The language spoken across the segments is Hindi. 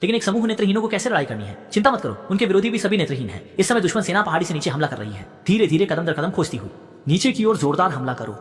लेकिन एक समूह नेत्रहीनों को कैसे लड़ाई करनी है? चिंता मत करो, उनके विरोधी भी सभी नेत्रहीन हैं। इस समय दुश्मन सेना पहाड़ी से नीचे हमला कर रही है, धीरे धीरे कदम दर कदम खोजती हुई नीचे की ओर जोरदार हमला करो।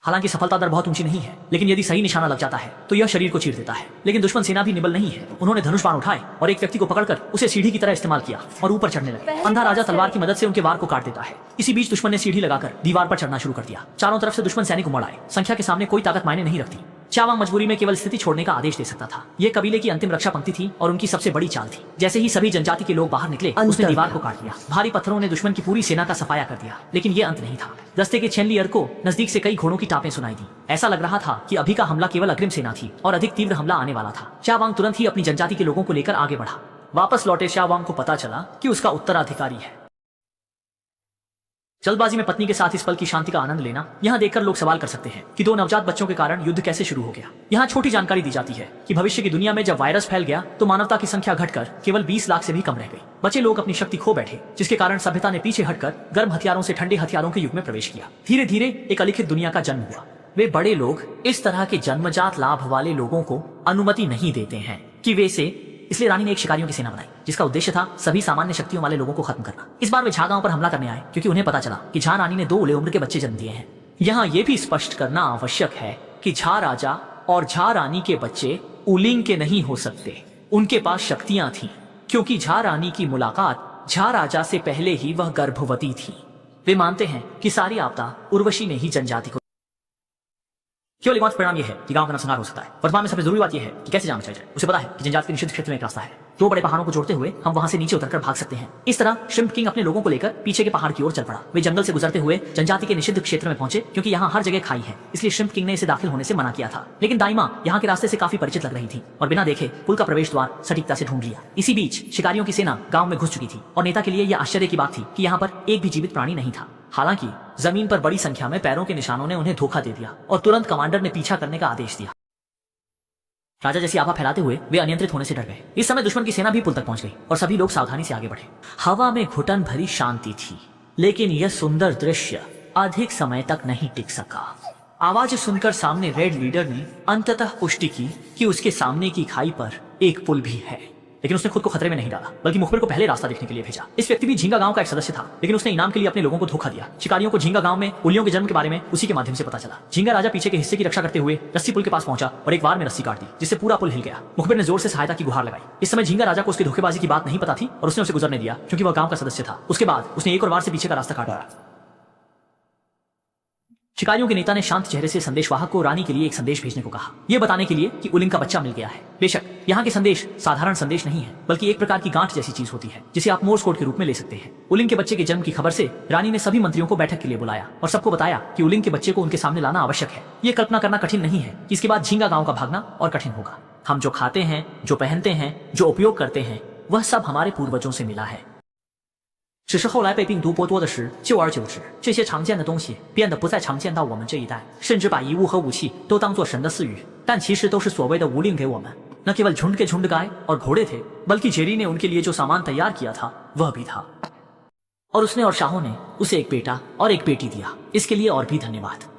हालांकि सफलता दर बहुत ऊंची नहीं है, लेकिन यदि सही निशाना लग जाता है तो यह शरीर को चीर देता है। लेकिन दुश्मन सेना भी निबल नहीं है। उन्होंने धनुष बाण उठाए और एक व्यक्ति को पकड़कर उसे सीढ़ी की तरह इस्तेमाल किया और ऊपर चढ़ने लगे। अंधा राजा तलवार की मदद से उनके वार को काट देता है। इसी बीच दुश्मन ने सीढ़ी लगाकर दीवार पर चढ़ना शुरू कर दिया। चारों तरफ से दुश्मन सैनिक उमड़ आए। संख्या के सामने कोई ताकत मायने नहीं रखती। चावांग मजबूरी में केवल स्थिति छोड़ने का आदेश दे सकता था। यह कबीले की अंतिम रक्षा पंक्ति थी और उनकी सबसे बड़ी चाल थी। जैसे ही सभी जनजाति के लोग बाहर निकले, उसने दीवार को काट दिया। भारी पत्थरों ने दुश्मन की पूरी सेना का सफाया कर दिया। लेकिन यह अंत नहीं था। दस्ते के छेनलियर को नजदीक से कई घोड़ों की टापें सुनाई दी। ऐसा लग रहा था कि अभी का हमला केवल अग्रिम सेना थी और अधिक तीव्र हमला आने वाला था। चावांग तुरंत ही अपनी जनजाति के लोगों को लेकर आगे बढ़ा। वापस लौटे चावांग को पता चला कि उसका उत्तराधिकारी है। जल्दबाजी में पत्नी के साथ इस पल की शांति का आनंद लेना, यहाँ देखकर लोग सवाल कर सकते हैं कि 2 नवजात बच्चों के कारण युद्ध कैसे शुरू हो गया। यहाँ छोटी जानकारी दी जाती है कि भविष्य की दुनिया में जब वायरस फैल गया तो मानवता की संख्या घटकर केवल 20 लाख से भी कम रह गई। बचे लोग अपनी शक्ति खो बैठे, जिसके कारण सभ्यता ने पीछे हटकर गर्म हथियारों से ठंडे हथियारों के युग में प्रवेश किया। धीरे धीरे एक अलिखित दुनिया का जन्म हुआ। वे बड़े लोग इस तरह के जन्मजात लाभ वाले लोगों को अनुमति नहीं देते हैं कि वे से, इसलिए रानी ने एक शिकारियों की सेना बनाई जिसका उद्देश्य था सभी सामान्य शक्तियों वाले लोगों को खत्म करना। इस बार वे झा गांव पर हमला करने आए क्योंकि उन्हें पता चला कि झा रानी ने 2 उले उम्र के बच्चे जन्म दिए हैं। यहाँ ये भी स्पष्ट करना आवश्यक है कि झा राजा और झा रानी के बच्चे उलिंग के नहीं हो सकते। उनके पास शक्तियां थीं क्योंकि झा रानी की मुलाकात झा राजा से पहले ही वह गर्भवती थी। वे मानते हैं कि सारी आपदा उर्वशी ने ही जनजाति को। केवल एकमात्र परिणाम यह है कि गांव का नरसंहार हो सकता है। वर्तमान में सबसे जरूरी बात यह है कि कैसे जान बचाया जाए। उसे पता है कि जनजाति के निषिद्ध क्षेत्र में एक रास्ता है। 2 बड़े पहाड़ों को जोड़ते हुए हम वहां से नीचे उतरकर भाग सकते हैं। इस तरह श्रिम्प किंग अपने लोगों को लेकर पीछे के पहाड़ की ओर चल पड़ा। वे जंगल से गुजरते हुए जनजाति के निषिद्ध क्षेत्र में पहुंचे क्योंकि यहाँ हर जगह खाई है, इसलिए श्रिम्प किंग ने इसे दाखिल होने से मना किया था। लेकिन दाइमा यहाँ के रास्ते से काफी परिचित लग रही थी और बिना देखे पुल का प्रवेश द्वार सटीकता से ढूंढ लिया। इसी बीच शिकारियों की सेना गाँव में घुस चुकी थी और नेता के लिए यह आश्चर्य की बात थी कि यहाँ पर एक भी जीवित प्राणी नहीं था। हालांकि जमीन पर बड़ी संख्या में पैरों के निशानों ने उन्हें धोखा दे दिया और तुरंत कमांडर ने पीछा करने का आदेश दिया। राजा जैसी आभा फैलाते हुए वे अनियंत्रित होने से डर गए। इस समय दुश्मन की सेना भी पुल तक पहुंच गई और सभी लोग सावधानी से आगे बढ़े। हवा में घुटन भरी शांति थी, लेकिन यह सुंदर दृश्य अधिक समय तक नहीं टिक सका। आवाज सुनकर सामने रेड लीडर ने अंततः पुष्टि की कि उसके सामने की खाई पर एक पुल भी है। लेकिन उसने खुद को खतरे में नहीं डाला, बल्कि मुखबिर को पहले रास्ता देखने के लिए भेजा। इस व्यक्ति भी झींगा गांव का एक सदस्य था, लेकिन उसने इनाम के लिए अपने लोगों को धोखा दिया। शिकारियों को झींगा गांव में उलियों के जन्म के बारे में उसी के माध्यम से पता चला। झींगा राजा पीछे के हिस्से की रक्षा करते हुए रस्सी पुल के पास पहुंचा और एक बार में रस्सी काट दी, जिससे पूरा पुल हिल गया। मुखबिर ने जोर से सहायता की गुहार लगाई। इस समय झींगा राजा को उसकी धोखेबाजी की बात नहीं पता थी और उसने उसे गुजरने दिया क्योंकि वह गांव का सदस्य था। उसके बाद उसने एक और बार से पीछे का रास्ता काटा। शिकारियों के नेता ने शांत चेहरे से संदेशवाहक को रानी के लिए एक संदेश भेजने को कहा, यह बताने के लिए कि उलिंग का बच्चा मिल गया है। बेशक यहाँ के संदेश साधारण संदेश नहीं है, बल्कि एक प्रकार की गांठ जैसी चीज होती है जिसे आप मोर्स कोड के रूप में ले सकते हैं। उलिंग के बच्चे के जन्म की खबर से रानी ने सभी मंत्रियों को बैठक के लिए बुलाया और सबको बताया कि उलिंग के बच्चे को उनके सामने लाना आवश्यक है। ये कल्पना करना कठिन नहीं है कि इसके बाद झींगा गाँव का भागना और कठिन होगा। हम जो खाते हैं, जो पहनते हैं, जो उपयोग करते हैं, वह सब हमारे पूर्वजों से मिला है। 只是后来被病毒剥夺的时，久而久之，这些常见的东西变得不再常见到我们这一代，甚至把遗物和武器都当作神的赐予，但其实都是所谓的无令给我们。न केवल झुंड के झुंड गाय और घोड़े थे, बल्कि जेरी ने उनके लिए जो सामान तैयार किया था वह भी था। और उसने और शाहों ने उसे एक बेटा और एक बेटी दिया। इसके लिए और भी धन्यवाद।